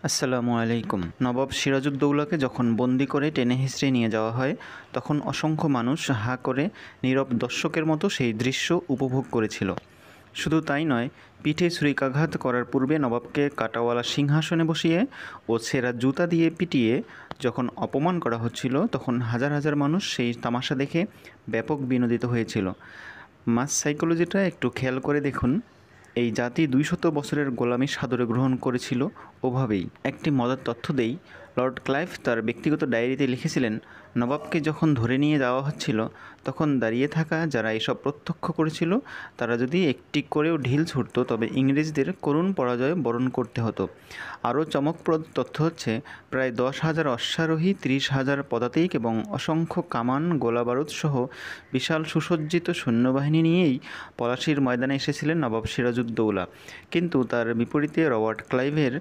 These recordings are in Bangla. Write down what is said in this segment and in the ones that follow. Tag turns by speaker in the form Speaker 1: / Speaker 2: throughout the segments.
Speaker 1: আসসালামু আলাইকুম। নবাব সিরাজউদ্দৌলাকে যখন বন্দি করে টেনে হিঁচড়ে নিয়ে যাওয়া হয়, তখন অসংখ্য মানুষ হাঁ করে নীরব দর্শকের মতো সেই দৃশ্য উপভোগ করেছিল। শুধু তাই নয়, পিঠে ছুরিকাঘাত করার পূর্বে নবাবকে কাঁটাওয়ালা সিংহাসনে বসিয়ে ও ছেঁড়া জুতা দিয়ে পিটিয়ে যখন অপমান করা হচ্ছিল, তখন হাজার হাজার মানুষ সেই তামাশা দেখে ব্যাপক বিনোদিত হয়েছিল। মাস সাইকোলজিটা একটু খেয়াল করে দেখুন। এই জাতি ২০০ বছরের গোলামি সাদরে গ্রহণ করেছিল ওভাবেই। একটি মজার তথ্য দেই, লর্ড ক্লাইভ তার ব্যক্তিগত ডায়েরিতে লিখেছিলেন, নবাবকে যখন ধরে নিয়ে যাওয়া হচ্ছিল, তখন দাঁড়িয়ে থাকা যারা এসব প্রত্যক্ষ করেছিল, তারা যদি একটি করেও ঢিল ছুঁড়ত, তবে ইংরেজদের করুণ পরাজয় বরণ করতে হতো। আরও চমকপ্রদ তথ্য হচ্ছে, প্রায় ১০,০০০ অশ্বারোহী, ৩০,০০০ পদাতিক এবং অসংখ্য কামান, গোলাবারুদ সহ বিশাল সুসজ্জিত সৈন্যবাহিনী নিয়েই পলাশীর ময়দানে এসেছিলেন নবাব সিরাজউদ্দৌলা। কিন্তু তার বিপরীতে রবার্ট ক্লাইভের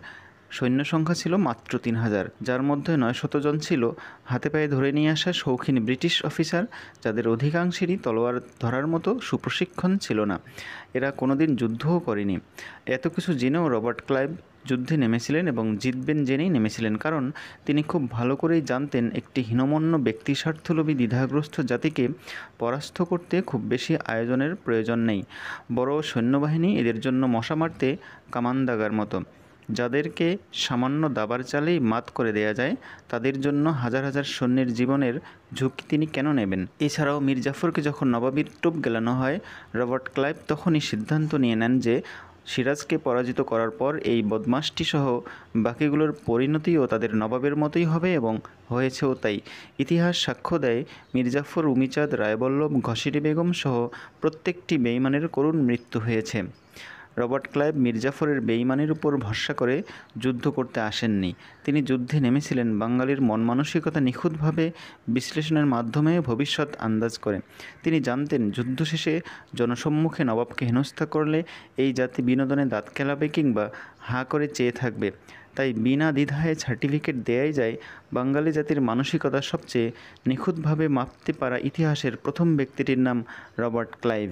Speaker 1: সৈন্যসংখ্যা ছিল মাত্র ৩,০০০, যার মধ্যে ৯০০ জন ছিল হাতে পায়ে ধরে নিয়ে আসা শৌখিন ব্রিটিশ অফিসার, যাদের অধিকাংশেরই তলোয়ার ধরার মতো সুপ্রশিক্ষণ ছিল না। এরা কোনোদিন যুদ্ধও করেনি। এত কিছু জেনেও রবার্ট ক্লাইভ যুদ্ধে নেমেছিলেন এবং জিতবেন জেনেই নেমেছিলেন, কারণ তিনি খুব ভালো করেই জানতেন একটি হীনমন্য ব্যক্তিস্বার্থলোভী দ্বিধাগ্রস্ত জাতিকে পরাস্ত করতে খুব বেশি আয়োজনের প্রয়োজন নেই। বড় সৈন্যবাহিনী এদের জন্য মশা মারতে কামান দাগার মতো। যাদেরকে সামান্য দাবার চালেই মাত করে দেয়া যায়, তাদের জন্য হাজার হাজার সৈন্যের জীবনের ঝুঁকি তিনি কেন নেবেন? এছাড়াও মীর জাফরকে যখন নবাবীর টোপ গেলানো হয়, রবার্ট ক্লাইভ তখনই সিদ্ধান্ত নিয়ে নেন যে সিরাজকে পরাজিত করার পর এই বদমাশটি সহ বাকিগুলোর পরিণতিও তাদের নবাবের মতোই হবে, এবং হয়েছেও তাই। ইতিহাস সাক্ষ্য দেয়, মীর জাফর, উমিচাঁদ, রায়বল্লভ, ঘসিটি বেগম সহ প্রত্যেকটি বেঈমানের করুণ মৃত্যু হয়েছে। রবার্ট ক্লাইভ মীর জাফরের বেঈমানির উপর ভরসা করে যুদ্ধ করতে আসেননি। তিনি যুদ্ধে নেমেছিলেন বাঙালির মন মানসিকতা নিখুঁতভাবে বিশ্লেষণের মাধ্যমে ভবিষ্যৎ আন্দাজ করে। তিনি জানতেন, যুদ্ধ শেষে জনসম্মুখে নবাবকে হেনস্থা করলে এই জাতি বিনোদনে দাঁত কেলাবে কিংবা হাঁ করে চেয়ে থাকবে। তাই বিনা দ্বিধায় সার্টিফিকেট দেয়াই যায়। বাঙালি জাতির মানসিকতা সবচেয়ে নিখুঁতভাবে মাপতে পারা ইতিহাসের প্রথম ব্যক্তিটির নাম রবার্ট ক্লাইভ।